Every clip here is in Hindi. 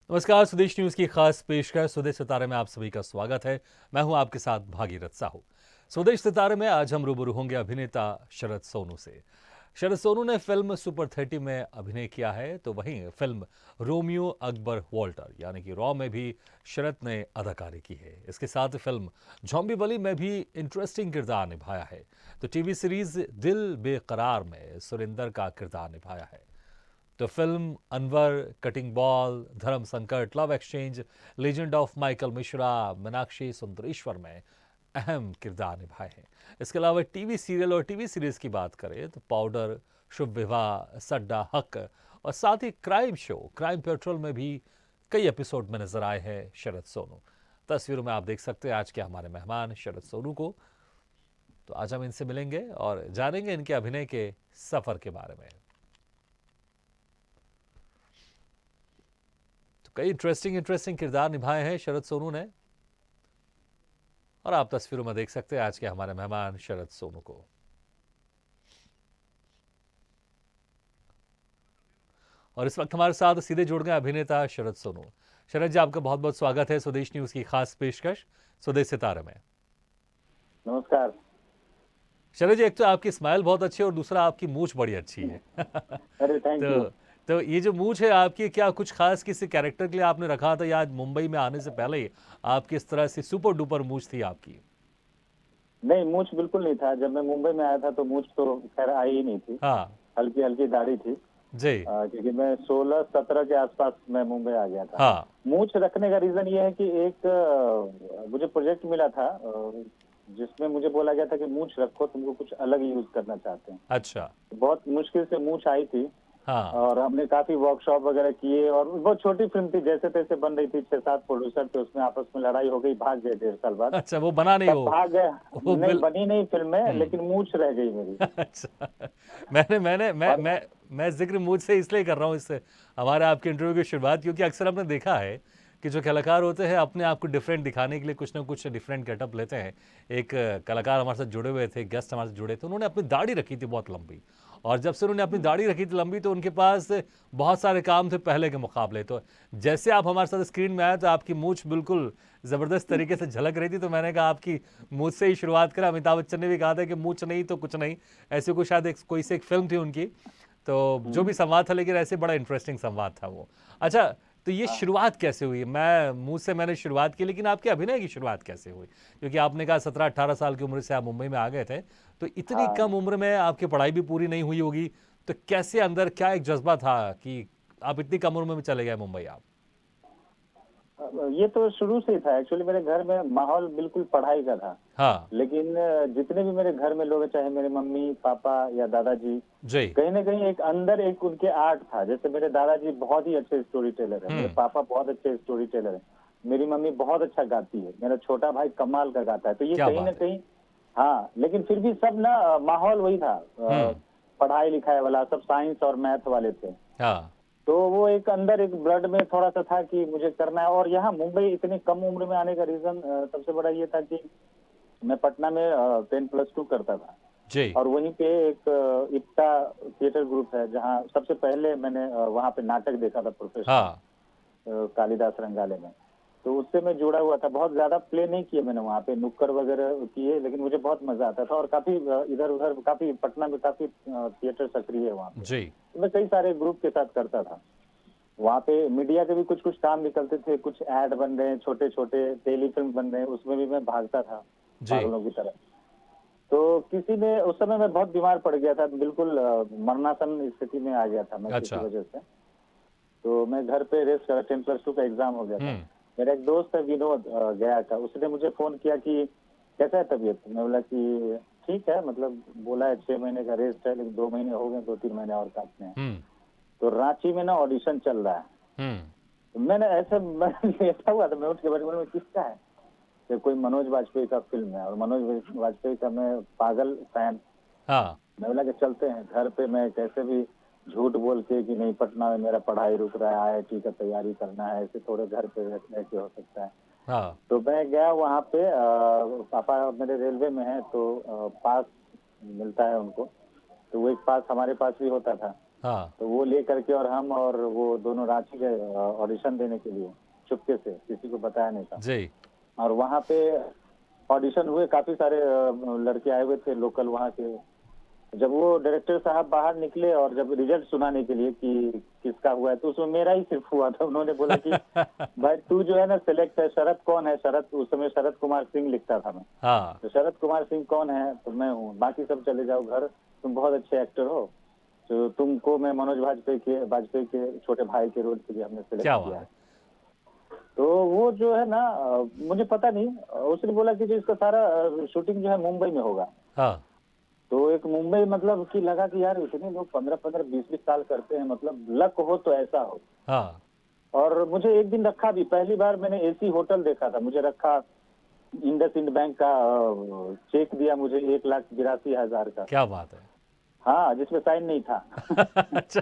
नमस्कार, स्वदेश न्यूज की खास पेशकश स्वदेश सितारे में आप सभी का स्वागत है। मैं हूं आपके साथ भागीरथ साहू। स्वदेश सितारे में आज हम रूबरू होंगे अभिनेता शरद सोनू से। शरद सोनू ने फिल्म सुपर 30 में अभिनय किया है, तो वहीं फिल्म रोमियो अकबर वॉल्टर यानी कि रॉ में भी शरद ने अदाकारी की है। इसके साथ फिल्म झोंबी वली में भी इंटरेस्टिंग किरदार निभाया है। तो टीवी सीरीज दिल बेकरार में सुरिंदर का किरदार निभाया है। तो फिल्म अनवर, कटिंग बॉल, धर्म संकट, love exchange, legend of Michael Mishra, Meenakshi Sundareshwar में अहम किरदार निभाए हैं। इसके अलावा टीवी सीरियल और टीवी सीरीज की बात करें तो पाउडर, शुभ विवाह, सड्डा हक और साथ ही क्राइम शो क्राइम पेट्रोल में भी कई एपिसोड में नजर आए हैं शरद सोनू। तस्वीरों में आप देख सकते हैं आज के हमारे मेहमान शरद सोनू को। तो आज हम इनसे मिलेंगे और जानेंगे इनके अभिनय के सफर के बारे में। तो कई इंटरेस्टिंग किरदार निभाए हैं शरद सोनू ने और आप तस्वीरों में देख सकते हैं आज के हमारे मेहमान शरद सोनू को। और इस वक्त हमारे साथ सीधे जुड़ गए अभिनेता शरद सोनू। शरद जी, आपका बहुत बहुत स्वागत है स्वदेश न्यूज की खास पेशकश स्वदेश सितारे में। नमस्कार। शरद जी, एक तो आपकी स्माइल बहुत अच्छी है और दूसरा आपकी मूछ बड़ी अच्छी है। अरे थैंक यू। तो तो ये जो मूछ है आपकी, क्या कुछ खास किसी कैरेक्टर के लिए आपने रखा था या आज मुंबई में आने से पहले ही आपकी इस तरह से सुपर डुपर मूछ थी आपकी? नहीं, मूछ बिल्कुल नहीं था। जब मैं मुंबई में आया था तो मूछ तो खैर आई ही नहीं थी। हाँ हल्की हल्की दाढ़ी थी। जी। क्योंकि मैं 16-17 के आसपास मैं मुंबई आ गया था। हाँ। मूछ रखने का रीजन ये है कि एक मुझे प्रोजेक्ट मिला था, जिसमें मुझे बोला गया था कि मूछ रखो, तुमको कुछ अलग यूज करना चाहते हैं। अच्छा। बहुत मुश्किल से मूछ आई थी। हाँ। और हमने काफी वर्कशॉप वगैरह किए और बहुत छोटी फिल्म थी, जैसे तैसे बन रही थी। 6-7 प्रोड्यूसर थे, उसमें आपस में लड़ाई हो गई, भाग गए 1.5 साल बाद। अच्छा, वो बना नहीं तब हो। भाग गए। वो नहीं बनी नहीं फिल्म में, हम्म। लेकिन मूछ रह गई मेरी। अच्छा। मैंने मैंने और मैं जिक्र मुझसे इसलिए कर रहा हूँ इससे हमारे आपके इंटरव्यू की शुरुआत, क्योंकि अक्सर आपने देखा है कि जो कलाकार होते हैं अपने आप को डिफरेंट दिखाने के लिए कुछ ना कुछ डिफरेंट गेटअप लेते हैं। एक कलाकार हमारे साथ जुड़े हुए थे, गेस्ट हमारे साथ जुड़े थे, उन्होंने अपनी दाढ़ी रखी थी बहुत लंबी। और जब से उन्होंने अपनी दाढ़ी रखी थी लंबी तो उनके पास बहुत सारे काम थे पहले के मुकाबले। तो जैसे आप हमारे साथ स्क्रीन में आए तो आपकी मूछ बिल्कुल ज़बरदस्त तरीके से झलक रही थी। तो मैंने कहा आपकी मूछ से ही शुरुआत करें। अमिताभ बच्चन ने भी कहा था कि मूछ नहीं तो कुछ नहीं, ऐसी कोई शायद कोई सी एक फिल्म थी उनकी। तो जो भी संवाद था, लेकिन ऐसे बड़ा इंटरेस्टिंग संवाद था वो। अच्छा, तो ये हाँ, शुरुआत कैसे हुई? मैं मुंह से मैंने शुरुआत की, लेकिन आपके अभिनय की शुरुआत कैसे हुई? क्योंकि आपने कहा 17-18 साल की उम्र से आप मुंबई में आ गए थे, तो इतनी हाँ। कम उम्र में आपकी पढ़ाई भी पूरी नहीं हुई होगी। तो कैसे अंदर क्या एक जज्बा था कि आप इतनी कम उम्र में चले गए मुंबई आप? ये तो शुरू से ही था। एक्चुअली मेरे घर में माहौल बिल्कुल पढ़ाई का था। हाँ लेकिन जितने भी मेरे घर में लोग हैं, चाहे मेरे मम्मी पापा या दादाजी, जी। कहीं ना कहीं एक अंदर एक उनके आर्ट था। जैसे मेरे दादाजी बहुत ही अच्छे स्टोरी टेलर है, मेरे हम्म। पापा बहुत अच्छे स्टोरी टेलर है, मेरी मम्मी बहुत अच्छा गाती है, मेरा छोटा भाई कमाल का गाता है। तो ये क्या कहीं ना बात है। कहीं, हाँ, लेकिन फिर भी सब ना माहौल वही था। हम्म। पढ़ाई लिखाई वाला, सब साइंस और मैथ वाले थे। हाँ। तो वो एक अंदर एक ब्लड में थोड़ा सा था कि मुझे करना है। और यहाँ मुंबई इतनी कम उम्र में आने का रीजन सबसे बड़ा ये था कि मैं पटना में 10+2 करता था। जी। और वहीं पे एक इप्टा थिएटर ग्रुप है, जहाँ सबसे पहले मैंने वहाँ पे नाटक देखा था प्रोफेशनल, हाँ। कालिदास रंगालय में। तो उससे मैं जुड़ा हुआ था। बहुत ज्यादा प्ले नहीं किए मैंने वहाँ पे, नुक्कड़ वगैरह किए, लेकिन मुझे बहुत मजा आता था। और काफी इधर उधर काफी पटना में काफी थिएटर सक्रिय है वहाँ पे। जी। तो मैं कई सारे ग्रुप के साथ करता था। वहाँ पे मीडिया के भी कुछ कुछ काम निकलते थे, कुछ ऐड बन रहे हैं, छोटे छोटे टेलीफिल्म बन रहे हैं, उसमें भी मैं भागता था जी। पागलों की तरह। तो किसी ने उस समय मैं बहुत बीमार पड़ गया था, बिल्कुल मरणासन स्थिति में आ गया था मैं किसी अच्छा। वजह से। तो मैं घर पे रेस्ट कर, 10+2 का एग्जाम हो गया था। हम्म। मेरा एक दोस्त है विनोद गया का, उसने मुझे फोन किया कि कैसा है तबीयत। मैं बोला कि ठीक है, मतलब बोला है 6 महीने का रेस्ट है, लेकिन 2 महीने हो गए, 2-3 महीने और काटने हैं। हम्म। तो रांची में ना ऑडिशन चल रहा है। हम्म। तो मैंने ऐसे मैं लेटा हुआ था, मैं उठ के बैठ बोला किसका है। तो कोई मनोज वाजपेयी का फिल्म है, और मनोज वाजपेयी का मैं पागल फैन। हाँ। मैं बोला कि चलते हैं। घर पे मैं कैसे भी झूठ बोल के कि नहीं, पटना में मेरा पढ़ाई रुक रहा है, आईआईटी का तैयारी करना है, ऐसे थोड़े घर पे रह के हो सकता है। हाँ। तो मैं गया वहाँ पे। पापा मेरे रेलवे में है, तो पास मिलता है उनको। तो वो एक पास हमारे पास भी होता था। हाँ, तो वो ले करके और हम और वो दोनों रांची गए ऑडिशन देने के लिए, चुपके से, किसी को बताया नहीं था। जी। और वहाँ पे ऑडिशन हुए, काफी सारे लड़के आए हुए थे लोकल वहाँ के। जब वो डायरेक्टर साहब बाहर निकले और जब रिजल्ट सुनाने के लिए कि किसका हुआ है, तो उसमें मेरा ही सिर्फ हुआ था। उन्होंने बोला कि भाई तू जो है ना सिलेक्ट है। शरद कौन है? शरद, उस समय शरद कुमार सिंह लिखता था मैं। हाँ, तो शरद कुमार सिंह कौन है? तो मैं हूँ, बाकी सब चले जाओ घर, तुम बहुत अच्छे एक्टर हो, तो तुमको मैं मनोज वाजपेयी के छोटे भाई के रोल के लिए हमने क्या सिलेक्ट किया बात है। है! तो वो जो है ना मुझे पता नहीं, उसने बोला कि जो इसका सारा शूटिंग जो है मुंबई में होगा। हाँ, तो एक मुंबई मतलब कि लगा कि यार इतने लोग 15-15 20-20 साल करते हैं, मतलब लक हो तो ऐसा हो। हाँ, और मुझे एक दिन रखा भी, पहली बार मैंने एसी होटल देखा था, मुझे रखा। इंडसइंड बैंक का चेक दिया मुझे 1,82,000 का। क्या बात है! हाँ, जिसमें साइन नहीं था। अच्छा।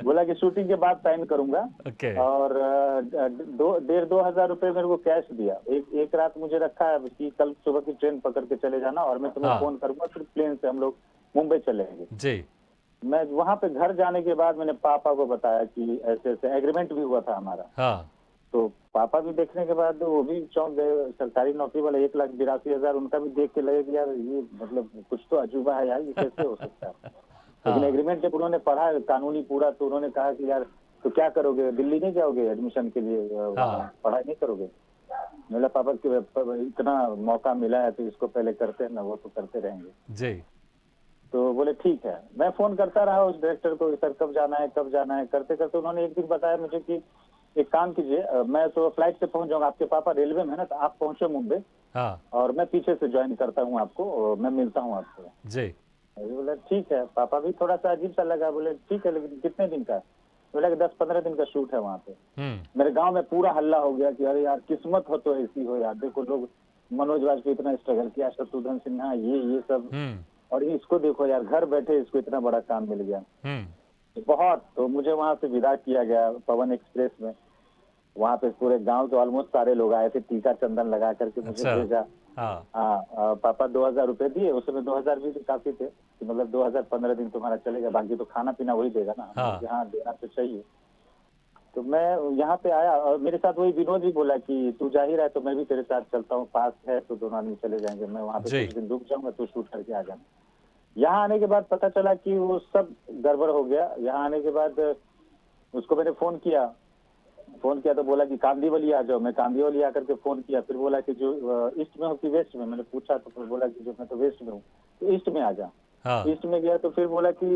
बोला कि शूटिंग के बाद साइन करूंगा। ओके, और 1,500-2,000 रुपए मेरे को कैश दिया। एक एक रात मुझे रखा है कि कल सुबह की ट्रेन पकड़ के चले जाना और मैं तुम्हें हाँ, फोन करूंगा, फिर प्लेन से हम लोग मुंबई चलेंगे। जी। मैं वहां पे घर जाने के बाद मैंने पापा को बताया कि ऐसे ऐसे एग्रीमेंट भी हुआ था हमारा। हाँ, तो पापा भी देखने के बाद वो भी चौंक गए। सरकारी नौकरी वाला 1,82,000, उनका भी देख के लगे कि यार ये मतलब कुछ तो अजूबा है यार, ये कैसे हो सकता है। लेकिन हाँ, एग्रीमेंट जब उन्होंने पढ़ा कानूनी पूरा, तो उन्होंने कहा कि यार तो क्या करोगे, दिल्ली नहीं जाओगे एडमिशन के लिए, वहाँ हाँ, पढ़ाई नहीं करोगे? मेरा पापा कि इतना मौका मिला है तो इसको पहले करते हैं ना, वो तो करते रहेंगे। जी। तो बोले ठीक है। मैं फोन करता रहा उस डायरेक्टर को, सर कब जाना है, कब जाना है, करते करते उन्होंने एक दिन बताया मुझे कि एक काम कीजिए, मैं तो फ्लाइट से पहुंच जाऊंगा, आपके पापा रेलवे में है ना, तो आप पहुंचो मुंबई हाँ, और मैं पीछे से ज्वाइन करता हूँ आपको, और मैं मिलता हूँ आपको। जी। अरे बोला ठीक है। पापा भी थोड़ा सा अजीब सा लगा, बोले ठीक है लेकिन कितने दिन का है? बोला कि 10-15 दिन का शूट है वहाँ पे। हुँ, मेरे गांव में पूरा हल्ला हो गया कि अरे यार किस्मत हो तो ऐसी हो यार, देखो लोग, मनोज वाजपेयी इतना स्ट्रगल किया, शत्रुघ्न सिन्हा, ये सब, हुँ, और इसको देखो यार घर बैठे इसको इतना बड़ा काम मिल गया। हुँ। बहुत। तो मुझे वहां से विदा किया गया पवन एक्सप्रेस में। वहां पे पूरे गांव के ऑलमोस्ट सारे लोग आए थे, टीका चंदन लगा करके मुझे अच्छा, भेजा। हाँ, हाँ, पापा 2,000 रुपए दिए, उस समय 2,000 भी काफी थे कि मतलब 2,015 दिन तुम्हारा चलेगा, बाकी तो खाना पीना वही देगा ना। हमने कहा हाँ, कि हाँ देना तो चाहिए। तो मैं यहाँ पे आया और मेरे साथ वही विनोद भी बोला कि तू जा ही रहा है तो मैं भी तेरे साथ चलता हूँ, पास है तो दोनों आदमी चले जाएंगे, मैं वहाँ पे जी। कुछ दिन रुक जाऊंगा, तू शूट करके आ जाना। यहाँ आने के बाद पता चला कि वो सब गड़बड़ हो गया। यहाँ आने के बाद उसको मैंने फोन किया तो बोला कि कांदीवली आ जाओ। मैं कांदीवली आकर के फोन किया, फिर बोला कि जो ईस्ट में हो कि वेस्ट में? मैंने पूछा तो फिर बोला कि जो मैं तो वेस्ट में हूँ, तो ईस्ट में आ जा। हाँ, ईस्ट में गया तो फिर बोला कि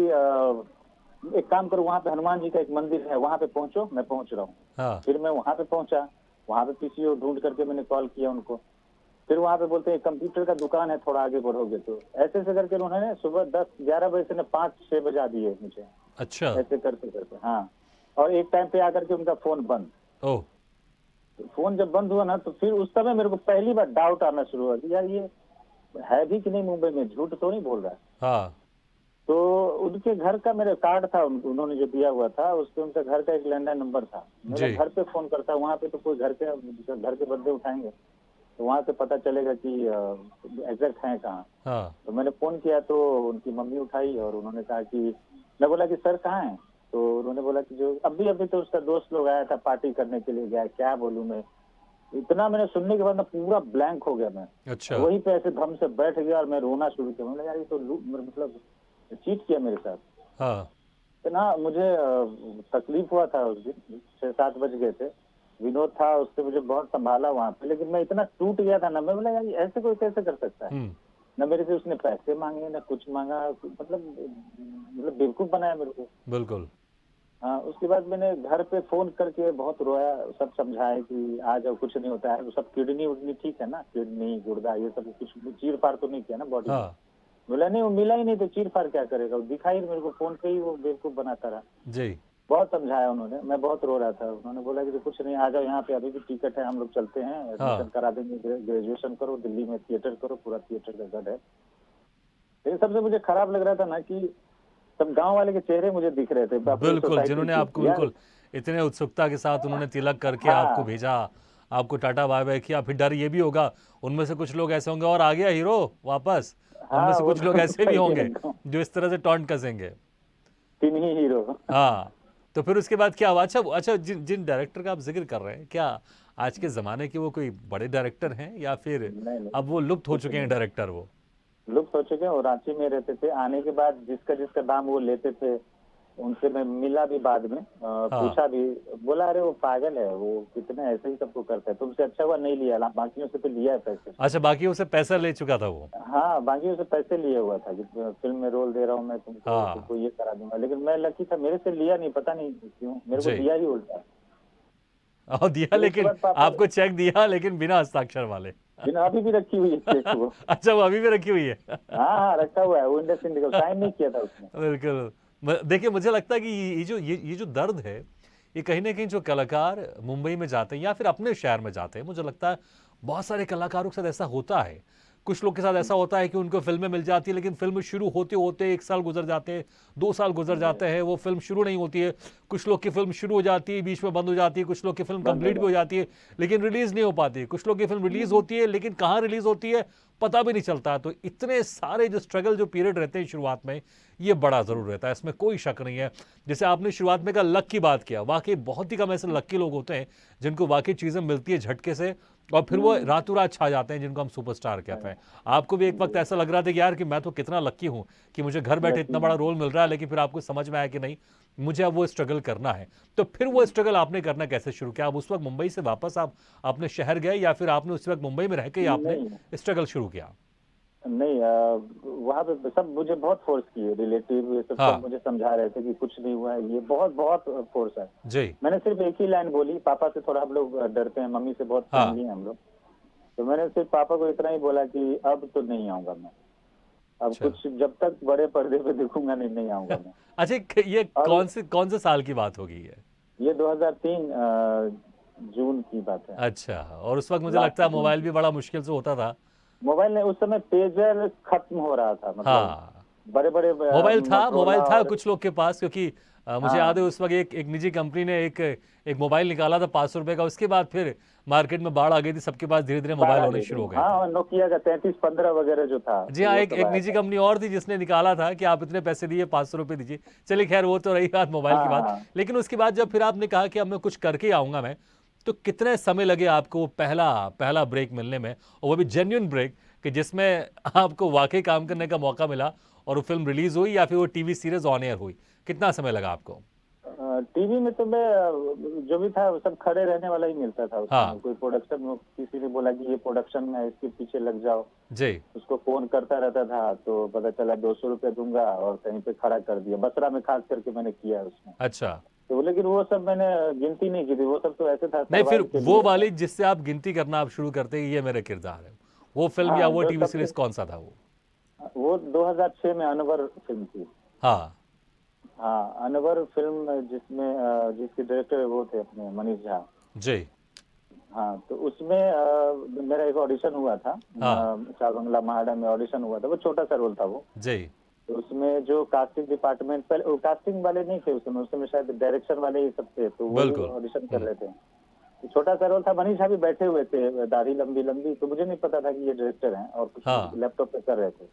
एक काम करो, वहाँ पे हनुमान जी का एक मंदिर है, वहाँ पे पहुंचो, मैं पहुंच रहा हूँ। हाँ, फिर मैं वहाँ पे पहुंचा, वहाँ पे पीसीओ ढूंढ करके मैंने कॉल किया उनको। फिर वहाँ पे बोलते हैं कंप्यूटर का दुकान है, थोड़ा आगे बढ़ोगे तो। ऐसे ऐसे करके उन्होंने सुबह 10-11 बजे से 5-6 बजा दिए मुझे, अच्छा, ऐसे करते करते। हाँ, और एक टाइम पे आकर के उनका फोन बंद। ओह! तो फोन जब बंद हुआ ना, तो फिर उस समय मेरे को पहली बार डाउट आना शुरू हुआ कि यार ये है भी कि नहीं मुंबई में, झूठ तो नहीं बोल रहा है। हाँ, तो उनके घर का मेरा कार्ड था, उन्होंने जो दिया हुआ था उस पे उनका घर का एक लैंडलाइन नंबर था। मेरा जी, घर पे फोन करता, वहाँ पे तो कोई घर के बंदे उठाएंगे, तो वहाँ से पता चलेगा कि एग्जैक्ट है कहाँ। हाँ, तो मैंने फोन किया तो उनकी मम्मी उठाई और उन्होंने कहा कि, मैं बोला कि सर कहाँ है? तो उन्होंने बोला कि जो अभी अभी तो उसका दोस्त लोग आया था, पार्टी करने के लिए गया। क्या बोलूं मैं, इतना मैंने सुनने के बाद ना पूरा ब्लैंक हो गया मैं। और अच्छा, वहीं पे ऐसे धम से बैठ गया और मैं रोना शुरू किया। मैंने यार ये तो मतलब चीट किया मेरे साथ। हाँ, इतना मुझे तकलीफ हुआ था उस दिन। 6-7 बज गए थे। विनोद था, उससे मुझे बहुत संभाला वहां पे, लेकिन मैं इतना टूट गया था ना, मैं बोला यार ऐसे कोई कैसे कर सकता है। हुँ, न मेरे से उसने पैसे मांगे, न कुछ मांगा, मतलब बेवकूफ बनाया मेरे को। बिल्कुल, हाँ, उसके बाद मैंने घर पे फोन करके बहुत रोया, सब समझाए कि आ जाओ, कुछ नहीं होता है। वो सब किडनी उडनी ठीक है ना, किडनी गुर्दा ये सब कुछ चीर फाड़ तो नहीं किया ना बॉडी में? हाँ, बोला नहीं, वो मिला ही नहीं तो चीर फाड़ क्या करेगा, वो दिखाई मेरे को फोन पे ही वो बेवकूफ बनाता रहा। जी, बहुत समझाया उन्होंने, मैं बहुत रो रहा था। उन्होंने बोला कि तो कुछ नहीं, आ जाओ यहाँ पे, अभी भी टिकट है, हम लोग चलते हैं, एडमिशन हाँ, करा देंगे, ग्रेजुएशन करो दिल्ली में, थिएटर करो, पूरा थिएटर का गढ़ है। लेकिन सबसे मुझे खराब लग रहा था ना कि सब गांव वाले के चेहरे मुझे दिख रहे थे अपनी बिल्कुल, सोसाइटी जिन्होंने आपको की यार। बिल्कुल इतने उत्सुकता के साथ उन्होंने तिलक करके आपको हाँ, भेजा, आपको टाटा बाय-बाय किया, फिर डर ये भी होगा, उनमें से कुछ लोग ऐसे होंगे और आ गया हीरो वापस, उनमें हाँ, से वो कुछ लोग तो ऐसे भी सही है होंगे, एकदम। जो इस तरह से टॉन्ट कसेंगे। तीन ही हीरो। हाँ, तो फिर उसके बाद क्या हुआ? अच्छा अच्छा, जिन जिन डायरेक्टर का आप ज़िक्र कर रहे हैं, क्या आज के ज़माने के वो कोई बड़े डायरेक्टर हैं या फिर नहीं नहीं, अब वो लुप्त हो कुछ चुके हैं नहीं, डायरेक्टर वो? लुप्त हो चुके हैं। और रांची में रहते थे, आने के बाद जिसका जिसका दाम वो लेते थे उनसे मैं मिला भी बाद में, हाँ। पूछा भी। बोला अरे वो पागल है, वो कितने ऐसे ही सबको करता है, तुमसे अच्छा हुआ नहीं लिया, बाकियों से तो लिया है पैसे उसने। अच्छा, बाकियों से पैसा ले चुका था वो? हाँ, बाकियों से पैसे लिए हुआ था कि फिल्म में रोल दे रहा हूँ मैं तुमको, हाँ, तुमको ये करा दूंगा। लेकिन मैं लकी था, मेरे से लिया नहीं, पता नहीं क्यों मेरे को जी। दिया ही उल्टा। और दिया, फिर उसके लेकिन बाद पापा, आपको चेक दिया लेकिन बिना हस्ताक्षर वाले। बिना, अभी भी रखी हुई है चेक वो। अच्छा, वो अभी भी रखी हुई है। हाँ हाँ, रखा हुआ है, वो इंडेक्स इंडिकल साइन नहीं किया था उसने। बिल्कुल। देखिए, मुझे लगता है कि ये जो दर्द है, ये कहीं ना कहीं जो कलाकार मुंबई में जाते हैं या फिर अपने शहर में जाते हैं, मुझे लगता है बहुत सारे कलाकारों के साथ ऐसा होता है। कुछ लोग के साथ ऐसा होता है कि उनको फिल्में मिल जाती है, लेकिन फिल्म शुरू होते होते 1 साल गुजर जाते हैं, 2 साल गुजर जाते हैं, वो फिल्म शुरू नहीं होती है। कुछ लोग की फिल्म शुरू हो जाती है, बीच में बंद हो जाती है, कुछ लोग की फिल्म बंद हो कंप्लीट भी हो जाता जाती है, लेकिन रिलीज नहीं हो पाती। कुछ लोग की फिल्म रिलीज है। होती है, लेकिन कहाँ रिलीज होती है पता भी नहीं चलता। तो इतने सारे जो स्ट्रगल, जो पीरियड रहते हैं शुरुआत में, ये बड़ा जरूर रहता है, इसमें कोई शक नहीं है। जैसे आपने शुरुआत में कहा लक की बात किया, वाकई बहुत ही कम ऐसे लक्की लोग होते हैं जिनको वाकई चीजें मिलती है झटके से और फिर वो हम्म, रातों रात छा जाते हैं, जिनको हम सुपरस्टार कहते हाँ, हैं। आपको भी एक वक्त जी, ऐसा लग रहा था कि यार कि मैं तो कितना लक्की हूं कि मुझे घर बैठे लकी इतना बड़ा हूँ। रोल मिल रहा है, लेकिन फिर आपको समझ में आया कि नहीं, मुझे अब वो स्ट्रगल करना है। तो फिर वो स्ट्रगल आपने करना कैसे शुरू किया? आप उस वक्त मुंबई से वापस आप अपने शहर गए या फिर आपने उस वक्त मुंबई में रह के ही आपने नहीं स्ट्रगल शुरू किया? नहीं, वहाँ पे सब मुझे बहुत फोर्स किए, रिलेटिव ये सब सब हाँ। मुझे समझा रहे थे कि कुछ नहीं हुआ है, ये बहुत बहुत फोर्स है। जी। मैंने सिर्फ एक ही लाइन बोली, पापा से थोड़ा हम लोग डरते हैं, मम्मी से बहुत हाँ। फ्रेंडली हैं हम लोग। तो मैंने सिर्फ पापा को इतना ही बोला कि अब तो नहीं आऊंगा मैं, अब अच्छा। कुछ जब तक बड़े पर्दे पे देखूंगा नहीं, नहीं आऊंगा मैं। अच्छा, ये और कौन से साल की बात होगी ये? ये 2003 जून की बात है, अच्छा, और उस वक्त मुझे लगता लास्ट है जून मोबाइल की। भी बड़ा मुश्किल से होता था। मोबाइल ने उस समय पेजर खत्म हो रहा था, मतलब हाँ, बड़े बड़े मोबाइल मोटरोला था और कुछ लोग के पास, क्योंकि मुझे याद है हाँ उस वक्त एक एक निजी कंपनी ने एक मोबाइल निकाला था 500 रुपए का। उसके बाद फिर मार्केट में बाढ़ आ गई थी, सबके पास धीरे धीरे बाढ़ मोबाइल आ होने गई शुरू थी। हो गए हाँ, थे। और नोकिया का 3315 वगैरह जो था, जी हाँ, वो एक सब एक आया निजी था। कंपनी और थी जिसने निकाला था कि आप इतने पैसे दिए, 500 रुपये दीजिए। चलिए खैर, वो तो रही बात मोबाइल हाँ की बात। हाँ, लेकिन उसके बाद जब फिर आपने कहा कि अब मैं कुछ करके ही आऊंगा मैं, तो कितने समय लगे आपको वो पहला पहला ब्रेक मिलने में, और वो भी जेन्युइन ब्रेक, कि जिसमें आपको वाकई काम करने का मौका मिला और वो फिल्म रिलीज हुई या फिर वो टीवी सीरीज ऑन एयर हुई? कितना समय लगा आपको? टीवी में तो मैं जो भी था वो सब खड़े रहने वाला ही मिलता था उसमें। हाँ। कोई प्रोडक्शन में किसी ने बोला कि ये प्रोडक्शन है, इसके पीछे लग जाओ, जी। उसको फोन करता रहता था, तो पता चला 200 रुपये दूंगा और कहीं पे खड़ा कर दिया। बसरा में खास करके मैंने किया उसमें। अच्छा। तो लेकिन वो सब मैंने गिनती नहीं की थी, वो सब तो ऐसे था नहीं, फिर सर्वाइव के वो लिए था। वाली जिससे आप गिनती करना आप शुरू करते हैं, ये मेरा किरदार है, वो फिल्म या हाँ, वो जो टीवी सबसे, सीरीज कौन सा था वो? वो 2006 में अनवर फिल्म थी। हाँ। हाँ, अनवर फिल्म जिसमें जिसके डायरेक्टर वो थे अपने मनीष झा। जी। हाँ, तो उसमें मेरा एक ऑडिशन हुआ था, हाँ। चार बंगला महाडा में ऑडिशन हुआ था। वो छोटा सा रोल था वो। जी। तो उसमें जो कास्टिंग डिपार्टमेंट, पहले वो कास्टिंग वाले नहीं थे उस समय शायद डायरेक्शन वाले ही सब थे, तो वही बिल्कुल। ऑडिशन कर रहे थे। तो छोटा सा रोल था, मनीष झा भी बैठे हुए थे, दाढ़ी लंबी लंबी, तो मुझे नहीं पता था कि ये डायरेक्टर हैं, और कुछ हाँ। लैपटॉप पे कर रहे थे।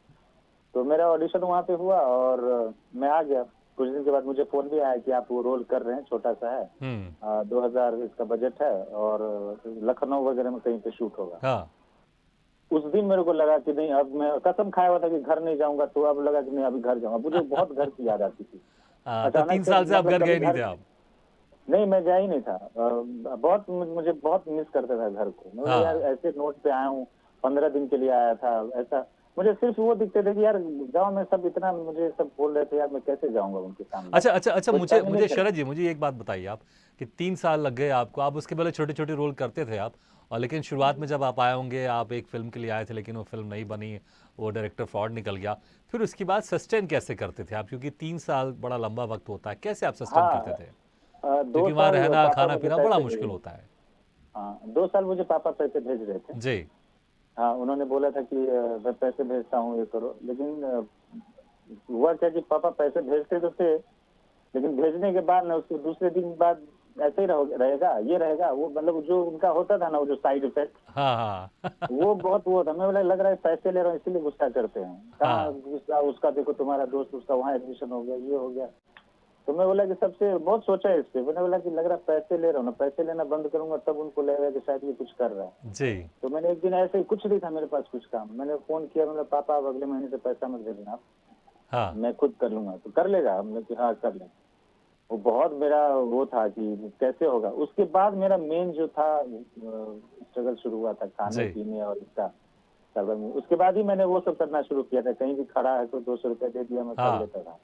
तो मेरा ऑडिशन वहाँ पे हुआ और मैं आ गया। कुछ दिन के बाद मुझे फोन भी आया कि आप वो रोल कर रहे हैं, छोटा सा है, हम्म। 2000 इसका बजट है और लखनऊ वगैरह में कहीं पे शूट होगा। हाँ। उस दिन मेरे को लगा कि नहीं, अब मैं कसम खाया हुआ था कि घर नहीं जाऊंगा, तो अब लगा कि नहीं, अभी घर जाऊंगा। मुझे बहुत घर की याद आती थी तो अचानक 3 साल से आप मतलब घर कभी गए नहीं घर, थे आप? नहीं मैं गया ही नहीं था। बहुत मुझे बहुत मिस करता था घर को। मैं बोला यार, हाँ। ऐसे नोट पे आया हूँ, 15 दिन के लिए आया था, ऐसा मुझे सिर्फ वो दिखते थे कि यार गांव में सब इतना मुझे सब बोल रहे थे, यार मैं कैसे जाऊंगा उनके सामने। अच्छा अच्छा अच्छा, कुछ मुझे टाइम नहीं मुझे था। शरद जी, मुझे एक बात बताइए आप, कि 3 साल लग गए आपको, आप उसके पहले छोटे छोटे रोल करते थे आप, और लेकिन शुरुआत में जब आप आए होंगे, आप एक फिल्म के लिए आए थे, लेकिन वो फिल्म नहीं बनी, वो डायरेक्टर फ्रॉड निकल गया। फिर उसके बाद सस्टेन कैसे करते थे आप? क्योंकि 3 साल बड़ा लंबा वक्त होता है, कैसे आप सस्टेन हाँ, करते थे? दो क्योंकि वहाँ साल रहना पापा खाना मुझे पीना बड़ा पैसे मुश्किल भेज, होता है। हाँ 2 साल मुझे पापा पैसे भेज रहे थे। जी। हाँ, उन्होंने बोला था कि मैं पैसे भेजता हूँ, ये करो। लेकिन हुआ क्या कि पापा पैसे भेजते तो थे, लेकिन भेजने के बाद ना उसके दूसरे दिन बाद ऐसे ही रहेगा, ये रहेगा वो, मतलब जो उनका होता था ना, वो जो साइड इफेक्ट, हाँ हाँ। वो बहुत वो था। मैं बोला लग रहा है पैसे ले रहा हूँ इसीलिए गुस्सा करते हैं। कहाँ हाँ। गुस्सा, उसका देखो तुम्हारा दोस्त, उसका वहाँ एडमिशन हो गया, ये हो गया। तो मैं बोला कि सबसे बहुत सोचा है इस पे, मैंने बोला कि लग रहा पैसे ले रहा हूँ ना, पैसे लेना बंद करूंगा तब उनको लगेगा कि शायद ये कुछ कर रहा है। जी। तो मैंने एक दिन ऐसे ही, कुछ नहीं था मेरे पास कुछ काम, मैंने फोन किया, मतलब पापा अब अगले महीने से पैसा मत भेजना आप, हाँ। मैं खुद कर लूंगा। तो कर लेगा? हमने कि हाँ कर लेंगे। वो बहुत मेरा वो था कि कैसे होगा। उसके बाद मेरा मेन जो था स्ट्रगल शुरू हुआ था खाने जी। पीने और इसका सर्वर में। उसके बाद ही मैंने वो सब करना शुरू किया था, कहीं भी खड़ा है तो 200 रुपया दे दिया, मैं कर हाँ। लेता था।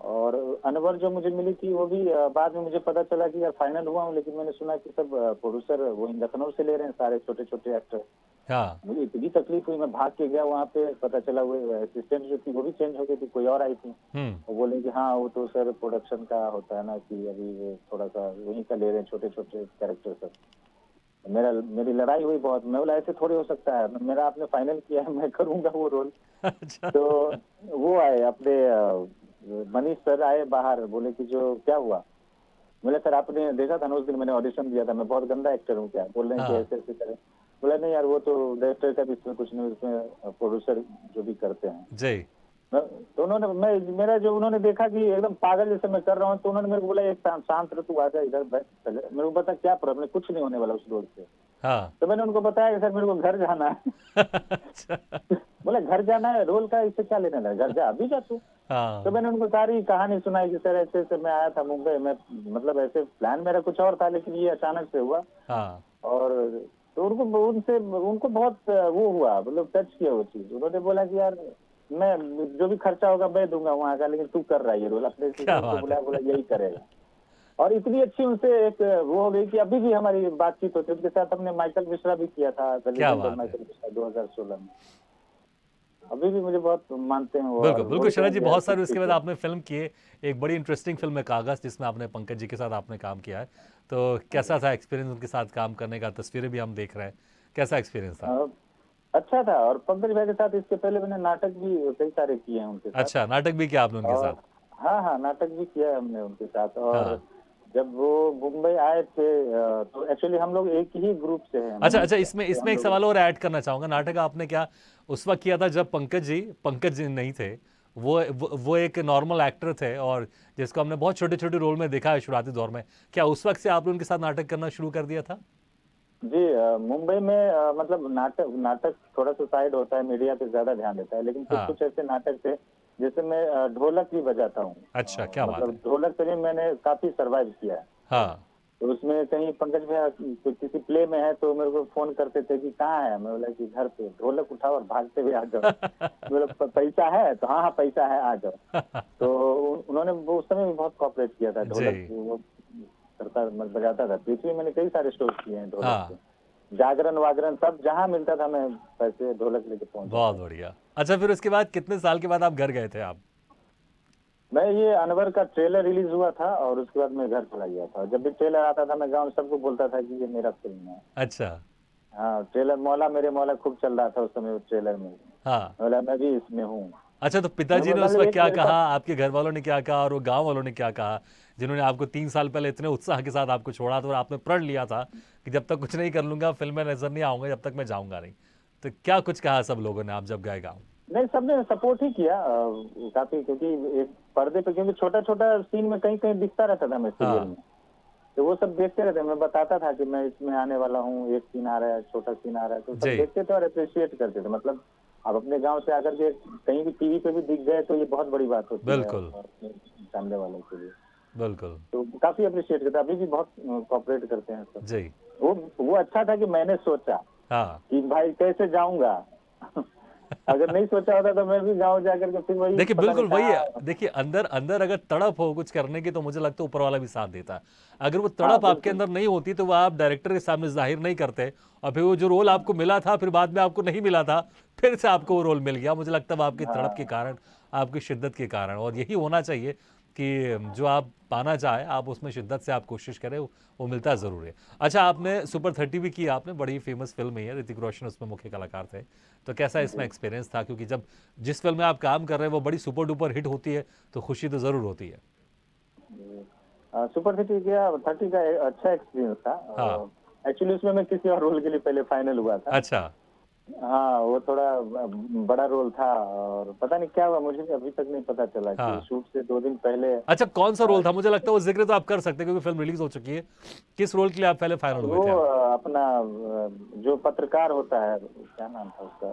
और अनवर जो मुझे मिली थी वो भी बाद में मुझे पता चला कि यार फाइनल हुआ हूँ, लेकिन मैंने सुना कि सब प्रोड्यूसर वो लखनऊ से ले रहे हैं सारे छोटे छोटे एक्टर। हाँ। मुझे इतनी तकलीफ हुई, मैं भाग के गया वहाँ पे, पता चला वो असिस्टेंट जो थी वो भी चेंज हो गई थी, कोई और आई थी। हम्म। वो बोले कि हाँ वो तो सर प्रोडक्शन का होता है ना, कि अभी वो थोड़ा सा वहीं का ले रहे हैं छोटे छोटे कैरेक्टर सब। मेरी लड़ाई हुई बहुत। मैं बोला ऐसे थोड़ी हो सकता है, मेरा आपने फाइनल किया है, मैं करूंगा वो रोल। अच्छा। तो वो आए अपने मनीष सर आए बाहर, बोले कि जो क्या हुआ। बोले सर आपने देखा था ना उस दिन मैंने ऑडिशन दिया था, मैं बहुत गंदा एक्टर हूँ क्या? बोल रहे हैं कि हाँ। ऐसे ऐसे करें। बोला नहीं यार वो तो डायरेक्टर का भी इसमें कुछ नहीं, उसमें प्रोड्यूसर जो भी करते हैं। जी। तो उन्होंने मैं मेरा जो उन्होंने देखा कि एकदम पागल जैसे मैं कर रहा हूँ, तो उन्होंने मेरे को बोला एक शांत रह, तू आ जा इधर बैठ पहले, मेरे को बता क्या प्रॉब्लम है, कुछ नहीं होने वाला उस रोड से। हाँ। तो मैंने उनको बताया कि सर मेरे को घर जाना है। अच्छा। बोला घर जाना है, रोल का इससे क्या लेने लगा, घर जा अभी जा तू। तो हाँ। मैंने उनको सारी कहानी सुनाई कि सर ऐसे ऐसे मैं आया था मुंबई में, मतलब ऐसे प्लान मेरा कुछ और था लेकिन ये अचानक से हुआ। हाँ। और तो उनको बहुत वो हुआ, मतलब टच किया वो चीज। उन्होंने बोला कि यार मैं जो भी खर्चा होगा मैं दूंगा वहाँ का, लेकिन तू कर रहा है ये रोल, अपने क्या असिस्टेंट को बात है। बुलाया, बोला यही करेगा। और इतनी अच्छी उनसे एक वो हो गई कि अभी भी हमारी बातचीत होती है। उनके साथ हमने माइकल मिश्रा भी किया था, द क्या लेजेंड ऑफ बात है। माइकल मिश्रा 2016 में। अभी भी मुझे बहुत मानते हैं वो बिल्कुल और बिल्कुल बोलते शरद हैं जी, कि यार बहुत कुछ सारे उसके बाद सीखो। आपने फिल्म किए। एक बड़ी इंटरेस्टिंग फिल्म है कागज, जिसमें आपने पंकज जी के साथ आपने काम किया है। तो कैसा था एक्सपीरियंस उनके साथ काम करने का? तस्वीरें भी हम देख रहे हैं, कैसा एक्सपीरियंस था? अ, अच्छा था। और पंकज भाई के साथ इसके पहले मैंने नाटक भी कई सारे किए हैं उनके साथ। अच्छा, नाटक भी किया आपने उनके साथ? और हाँ हाँ नाटक भी किया है हमने उनके साथ। और हाँ। जब वो मुंबई आए थे तो एक्चुअली हम लोग एक ही ग्रुप से हैं अच्छा मनीष अच्छा, का, इसमें तो इसमें हम एक लोग। सवाल और ऐड करना चाहूंगा। नाटक आपने क्या उस वक्त किया था जब पंकज जी नहीं थे? वो एक नॉर्मल एक्टर थे, और जिसको हमने बहुत छोटे छोटे रोल में देखा है शुरुआती दौर में। क्या उस वक्त से आपने उनके साथ नाटक करना शुरू कर दिया था? जी मुंबई में मतलब नाटक नाटक थोड़ा सा साइड होता है, मीडिया पे ज्यादा ध्यान देता है, लेकिन कुछ हाँ। कुछ ऐसे नाटक थे जैसे मैं ढोलक भी बजाता हूँ। अच्छा, क्या बात मतलब है। ढोलक से भी मैंने काफी सरवाइव किया है। हाँ। तो उसमें कहीं पंकज भैया किसी प्ले में है तो मेरे को फोन करते थे कि कहाँ है, मैं बोला कि घर पे, ढोलक उठाओ और भागते हुए आ जाओ। बोला पैसा है तो हाँ हाँ पैसा है आ जाओ। तो उन्होंने वो उस समय भी बहुत कॉपरेट किया था, जी। ढोलक वो करता मतलब बजाता था। पृथ्वी मैंने कई सारे शोज किए हैं ढोलक हाँ। से, जागरण वागरण सब जहाँ मिलता था मैं पैसे ढोलक लेके पहुंच बहुत जाता था। बढ़िया। अच्छा, फिर उसके बाद कितने साल के बाद आप घर गए थे आप? मैं ये अनवर का ट्रेलर रिलीज हुआ था और उसके बाद मैं घर चला गया था। जब भी ट्रेलर आता था मैं गांव में सबको बोलता था कि ये मेरा फिल्म है। अच्छा। हाँ ट्रेलर मौला मेरे मौला खूब चल रहा था उस समय, उस ट्रेलर में हाँ। बोला मैं भी इसमें हूँ। अच्छा, तो मैं पिताजी ने उस मतलब वक्त एक क्या मेरे कहा, पास आपके घर वालों ने क्या कहा, और वो गांव वालों ने क्या कहा, जिन्होंने आपको 3 साल पहले इतने उत्साह के साथ आपको छोड़ा था और आपने प्रण लिया था कि जब तक कुछ नहीं कर लूंगा, फिल्म में नजर नहीं आऊंगा, जब तक मैं जाऊंगा नहीं? तो क्या कुछ कहा सब लोगों ने आप जब गए गाँव? नहीं, सबने सपोर्ट ही किया काफी, क्योंकि एक पर्दे पे क्योंकि छोटा छोटा सीन में कहीं कहीं दिखता रहता था मैं सीरियल हाँ। में। तो वो सब देखते रहते, मैं बताता था कि मैं इसमें आने वाला हूँ, एक सीन आ रहा है, छोटा सीन आ रहा है, तो सब जी। देखते थे और अप्रिशिएट करते थे। मतलब अब अपने गांव से आकर के कहीं भी टीवी पे भी दिख गए तो ये बहुत बड़ी बात होती है बिल्कुल। और सामने वालों के लिए। बिल्कुल। तो काफी अप्रिशिएट करते, अभी भी बहुत कॉपरेट करते हैं सब। जी। वो अच्छा था कि मैंने सोचा हाँ। कि भाई कैसे जाऊंगा। अगर नहीं सोचा होता तो मैं भी गाँव जाकर के फिर वही देखिए पता नहीं बिल्कुल वही है। कहाँ। देखिए अंदर अंदर अगर तड़प हो कुछ करने की, तो मुझे लगता है ऊपर वाला भी साथ देता है। अगर वो हाँ तड़प आपके बिल्कुल। अंदर नहीं होती, तो वो आप डायरेक्टर के सामने जाहिर नहीं करते, और फिर वो जो रोल आपको मिला था फिर बाद में आपको नहीं मिला था, फिर से आपको वो रोल मिल गया। मुझे लगता है वो आपकी तड़प के हाँ कारण, आपकी शिद्दत के कारण, और यही होना चाहिए कि जो आप पाना चाहे आप उसमें शिद्दत से आप कोशिश करें, वो मिलता ज़रूर है। अच्छा, आपने सुपर 30 भी की, आपने बड़ी फेमस फिल्म है, ऋतिक रोशन उसमें मुख्य कलाकार थे। तो कैसा इसमें जी। एक्सपीरियंस था? क्योंकि जब जिस फिल्म में आप काम कर रहे हैं वो बड़ी सुपर डुपर हिट होती है, तो खुशी तो ज़रूर होती है। सुपर सिटी का 30 का अच्छा एक्सपीरियंस था। हाँ। एक्चुअली उसमें मैं किसी और रोल के लिए पहले फाइनल हुआ था। अच्छा। हाँ, वो थोड़ा बड़ा रोल था और पता नहीं क्या हुआ, मुझे भी अभी तक नहीं पता चला कि हाँ। शूट से 2 दिन पहले अच्छा, कौन-सा रोल था? मुझे लगता है वो ज़िक्र तो आप कर सकते हैं क्योंकि फ़िल्म रिलीज़ हो चुकी है। किस रोल के लिए आप पहले फाइनल हुए वो थे आप? अपना जो पत्रकार होता है, क्या नाम था उसका?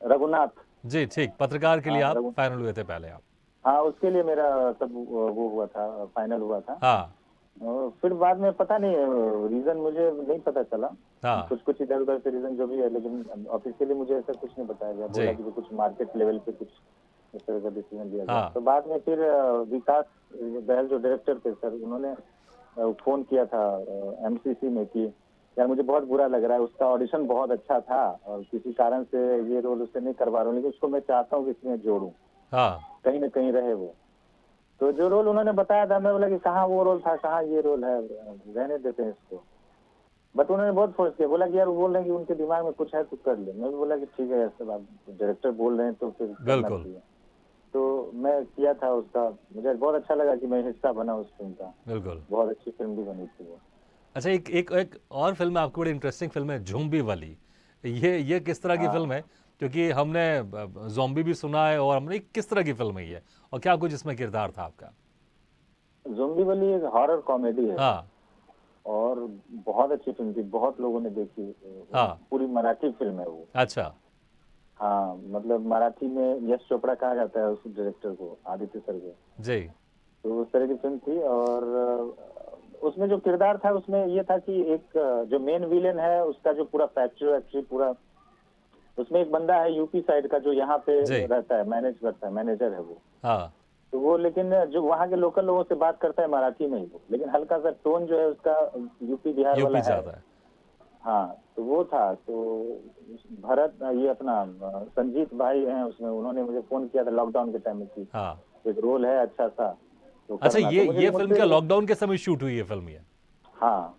रघुनाथ। जी, ठीक। पत्रकार के लिए हाँ, आप रघु फाइनल हुए थे पहले आप। हाँ, उसके लिए मेरा सब वो हुआ था, फाइनल हुआ था। हाँ, और फिर बाद में पता नहीं रीज़न मुझे नहीं पता चला। हाँ। कुछ-कुछ इधर-उधर से रीज़न जो भी है, लेकिन ऑफ़िशियली मुझे ऐसा कुछ नहीं बताया गया। बोला जी। कि कुछ मार्केट लेवल पे कुछ इस तरह का डिसीजन लिया गया। हाँ, तो बाद में फिर विकास बहल जो डायरेक्टर थे सर, उन्होंने फ़ोन किया था एमसीसी में कि यार मुझे बहुत बुरा लग रहा है, उसका ऑडिशन बहुत अच्छा था और किसी कारण से ये रोल उससे नहीं करवा रहा हूँ, लेकिन उसको मैं चाहता हूँ कि इसमें जोड़ूँ, हाँ। कहीं न कहीं रहे वो। तो जो रोल उन्होंने बताया था, मैं बोला कि कहाँ वो रोल था, कहाँ ये रोल है, रहने देते हैं इसको। बट उन्होंने बहुत फोर्स किया, बोला कि यार वो बोल रहे हैं कि उनके दिमाग में कुछ है तो कर ले। मैं भी बोला कि ठीक है, ऐसे बात डायरेक्टर बोल रहे हैं तो फिर करना बिल्कुल, चाहिए। तो मैं किया था उसका, मुझे बहुत अच्छा लगा कि मैं हिस्सा बना उस फ़िल्म का। बिल्कुल। बहुत अच्छी फ़िल्म भी बनी थी वो। अच्छा, एक एक एक और फ़िल्म है आपकी बड़ी इंटरेस्टिंग फ़िल्म है ज़ॉम्बी वाली। ये किस तरह की हाँ, फ़िल्म है? क्योंकि हमने ज़ॉम्बी भी सुना है और हमने किस तरह की फ़िल्म है ये? और क्या कुछ इसमें किरदार था आपका? ज़ोंबी वाली एक हॉरर कॉमेडी है हाँ, और बहुत अच्छी फ़िल्म थी, बहुत लोगों ने देखी। हाँ। पूरी मराठी फ़िल्म है वो। अच्छा, हाँ, मतलब मराठी में यश चोपड़ा कहा जाता है उस डायरेक्टर को, आदित्य सर को। जी। तो उस तरह की फ़िल्म थी और उसमें जो किरदार था उसमें ये था कि एक जो मेन विलेन है उसका जो पूरा फैक्ट्री-वैक्ट्री पूरा, उसमें एक बंदा है यूपी साइड का जो यहाँ पे जी। रहता है, मैनेज करता है, मैनेजर है वो। हाँ, तो वो लेकिन जो वहाँ के लोकल लोगों से बात करता है मराठी में ही वो, लेकिन हल्का-सा टोन जो है उसका यूपी बिहार वाला यूपी है। ज़्यादा है। हाँ, तो वो था। तो भरत ये अपना संजीत भाई हैं उसमें, उन्होंने मुझे फ़ोन किया था लॉकडाउन के टाइम में कि हाँ। एक रोल है अच्छा-सा, तो अच्छा, करना। तो मुझे ये फ़िल्म क्या मुझसे लॉकडाउन के समय शूट हुई है फ़िल्म ये? हाँ,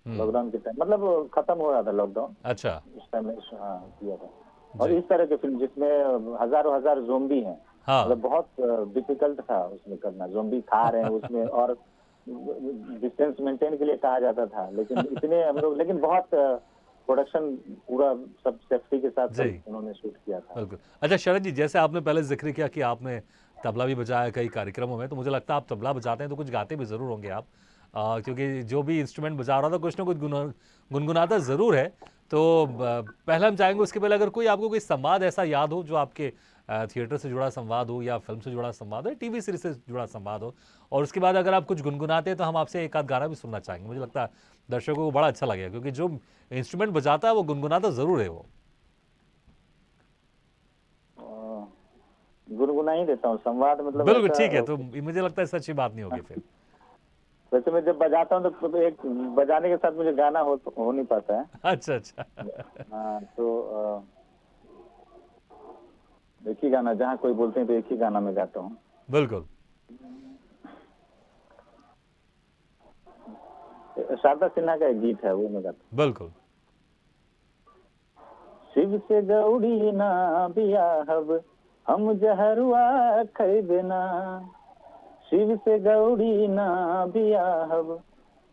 हुँ। लॉकडाउन के टाइम मतलब खत्म हो रहा था लॉकडाउन, अच्छा, उस टाइम में हाँ, किया था। और जी। इस तरह की फ़िल्म जिसमें हज़ारों हज़ार ज़ोंबी हैं, हाँ। मतलब बहुत डिफ़िकल्ट था उसमें करना, ज़ोंबी खा रहे हैं उसमें और डिस्टेंस मेंटेन के लिए कहा जाता था, लेकिन इतने हम लोग, लेकिन बहुत प्रोडक्शन पूरा सब सेफ्टी के साथ जी। सब उन्होंने शूट किया था। बिल्कुल। अच्छा शरद जी, जैसे आपने पहले ज़िक्र किया कि आपने तबला भी बजाया कई कार्यक्रमों में, तो मुझे लगता है आप तबला बजाते हैं तो कुछ गाते भी ज़रूर होंगे आप। क्योंकि जो भी इंस्ट्रूमेंट बजा रहा था कुछ ना कुछ गुनगुनाता ज़रूर है। तो पहले हम चाहेंगे उसके पहले अगर कोई आपको कोई संवाद ऐसा याद हो जो आपके थिएटर से जुड़ा संवाद हो या फ़िल्म से जुड़ा संवाद हो, टीवी सीरीज़ से जुड़ा संवाद हो और उसके बाद अगर आप कुछ गुनगुनाते हैं तो हम आपसे एक आध गाना भी सुनना चाहेंगे। मुझे लगता है दर्शकों को बड़ा अच्छा लगेगा क्योंकि जो इंस्ट्रूमेंट बजाता है वो गुनगुनाता ज़रूर है वो। अ, गुनगुना ही देता हूँ, संवाद मतलब बिल्कुल, ऐसा ठीक है, तो मुझे लगता है इससे अच्छी बात नहीं होगी फिर। वैसे मैं जब बजाता हूँ तो एक बजाने के साथ मुझे गाना हो नहीं पाता है। अच्छा, अच्छा। हाँ, तो एक ही गाना, जहाँ कोई बोलते हैं तो एक ही गाना मैं गाता हूँ। बिल्कुल, शारदा सिन्हा का एक गीत है, वो मैं गाता बिल्कुल। हूँ। शिव से गौड़ी ना बियाहब, हम जहरुआ खैबेना। शिव से गौड़ी ना बियाहब,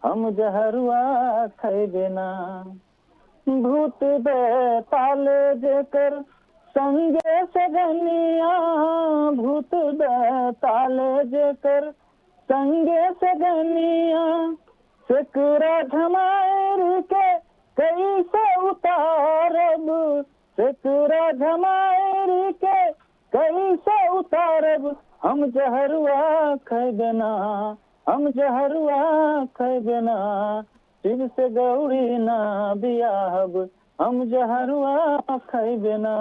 हम जहरुआ खैबेना। भूत बैताल जेकर संगे सजनिया, भूत बैताल जेकर संगे सजनिया। सेकरा झमार के कैसे उतारब, सेकरा झमार के कैसे उतारब। हम जहरुआ खैबेना, हम जहरुआ खैबेना। शिव से गौरी ना बियाहब, हम जहरुआ खैबेना।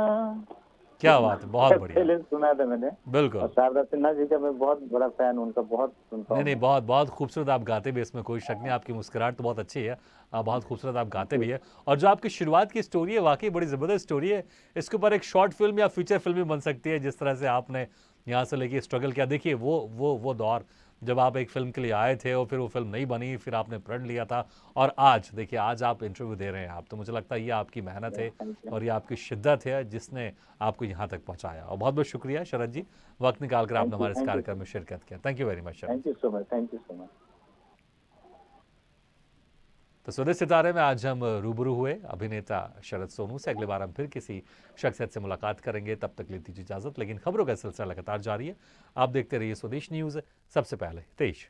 क्या बात है, बहुत बढ़िया। पहले सुना था मैंने। और बिल्कुल। शारदा सिन्हा जी का मैं बहुत बड़ा फैन हूँ, उनका बहुत सुनता नहीं, हूँ नहीं, मैं। बहुत बहुत खूबसूरत आप गाते भी हैं, इसमें कोई शक नहीं, आपकी मुस्कुराहट तो बहुत अच्छी है। बहुत खूबसूरत आप थैंक गाते यू। भी हैं और जो आपकी शुरुआत की स्टोरी है, वाक़ई बड़ी ज़बरदस्त स्टोरी है। इसके ऊपर एक शॉर्ट फ़िल्म या फ़ीचर फ़िल्म भी बन सकती है, जिस तरह से आपने यहाँ से लेके स्ट्रगल किया। देखिए, वो दौर जब आप एक फ़िल्म के लिए आए थे और फिर वो फ़िल्म नहीं बनी, फिर आपने प्रण लिया था और आज देखिए, आज आप इंटरव्यू दे रहे हैं आप। तो मुझे लगता है ये आपकी मेहनत है थैंक यू। और ये आपकी शिद्दत है, जिसने आपको यहाँ तक पहुँचाया और बहुत-बहुत शुक्रिया शरद जी, वक़्त निकाल कर आपने थैंक यू। हमारे इस थैंक यू कार्यक्रम सो में मच। शिरकत किया। Thank you very much Sharad thank ji. You so much. Thank you so much. तो स्वदेश सितारे में आज हम रूबरू हुए अभिनेता शरद सोनू से। अगली बार हम फिर किसी शख्सियत से मुलाकात करेंगे, तब तक ले दीजिए इजाजत। लेकिन खबरों का सिलसिला लगातार जारी है, आप देखते रहिए स्वदेश न्यूज, सबसे पहले देश।